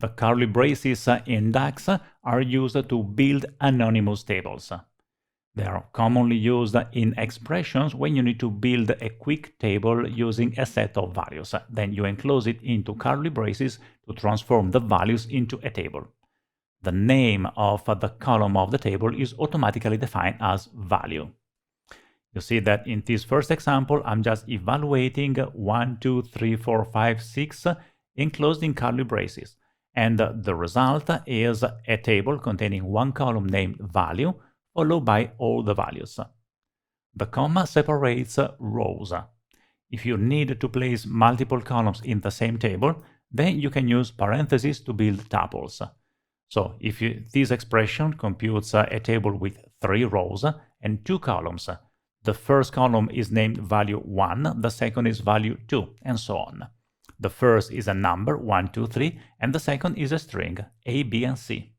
The curly braces in DAX are used to build anonymous tables. They are commonly used in expressions when you need to build a quick table using a set of values. Then you enclose it into curly braces to transform the values into a table. The name of the column of the table is automatically defined as value. You see that in this first example, I'm just evaluating 1, 2, 3, 4, 5, 6 enclosed in curly braces. And the result is a table containing one column named value, followed by all the values. The comma separates rows. If you need to place multiple columns in the same table, then you can use parentheses to build tuples. So if this expression computes a table with 3 rows and 2 columns, the first column is named value 1, the second is value 2, and so on. The first is a number, 1, 2, 3, and the second is a string, A, B, and C.